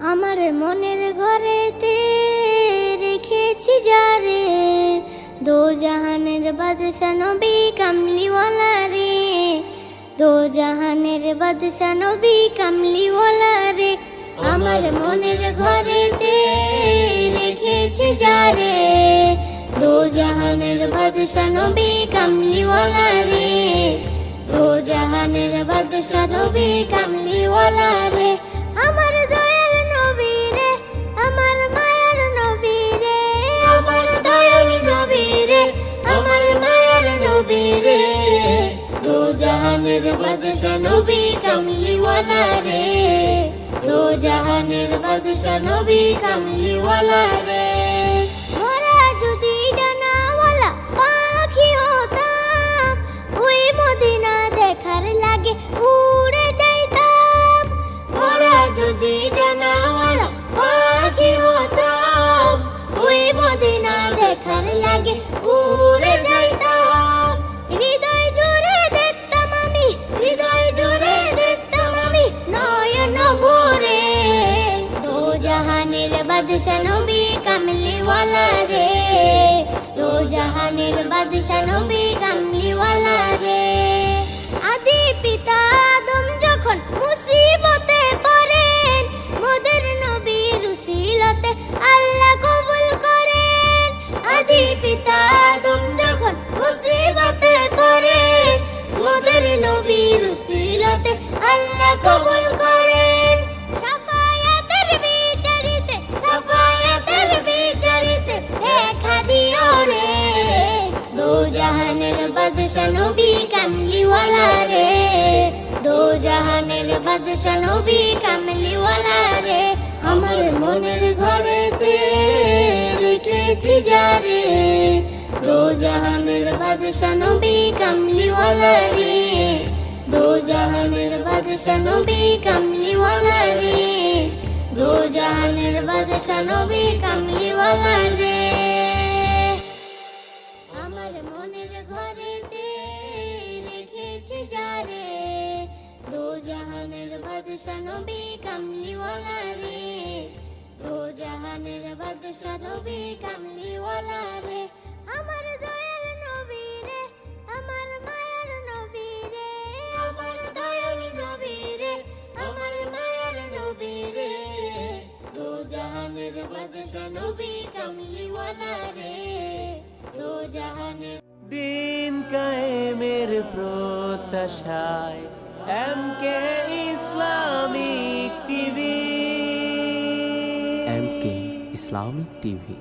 আমার মনের ঘরেতে রেখেছি যারে, দো জাহানের বাদশা নবী কামলিওয়ালা রে, দো জাহানের বাদশা নবী কামলিওয়ালা রে। আমার মনের ঘরেতে রেখেছি যারে, দো জাহানের বাদশা নবী কামলিওয়ালা রে, দো জাহানের বাদশা নবী কামলিওয়ালা রে। আমার দয়াল নবী রে, আমার মায়ার নবী রে, আমার দয়াল নবী রে, আমার মায়ার নবী রে, দো জাহানের বাদশা নবী কামলিওয়ালা রে, দো জাহানের বাদশা নবী কামলিওয়ালা রে। মোরা যদি ডানাওয়ালা পাখি হতাম, ওই মদিনা দেখার লাগে উড়ে যাইতাম। মোরা যদি ডানাওয়ালা পাখি হতাম, ওই মদিনা দেখার লাগে উড়ে যাইতাম। হৃদয় জুড়ে দেখতাম আমি, হৃদয় জুড়ে দেখতাম আমি নয়ন ভরে, দো জাহানের বাদশা নবী কামলিওয়ালা রে, দো জাহানের বাদশা নবী কামলিওয়ালা রে। আদি পিতা আদম যখন মুসিবতে পড়েন, মোদের নবীর উসিলতে আল্লাহ কবুল করেন। আদি পিতা আদম যখন মুসিবতে পড়েন, মোদের নবীর উসিলতে আল্লাহ কবুল করেন। সাফায়াতের বিচারিতে, সাফায়াতের বিচারিতে দেখা দিও রে, দো জাহানের বাদশা নবী কামলিওয়ালা রে, দো জাহানের বাদশা নবী কামলিওয়ালা রে। আমার মনের ঘরেতে রেখেছি যারে, দো জাহানের বাদশা নবী কামলিওয়ালা রে, দো জাহানের বাদশা নবী কামলিওয়ালা রে, দো জাহানের বাদশা নবী কামলিওয়ালা রে। আমার মনের ঘরেতে রেখেছি যারে, দো জাহানের বাদশা নবী কামলিওয়ালা রে, দো জাহানের বাদশা নবী কামলিওয়ালা রে। আমার দয়াল নবী রে, আমার মায়ার নবী রে, আমার দয়াল নবী রে, আমার মায়ার নবী রে, দো জাহানের বাদশা নবী কামলিওয়ালা রে, দো জাহানের। দিন কায়েমের প্রত্যাশায় এমকে ইসলামিক টিভি, এমকে ইসলামিক টিভি।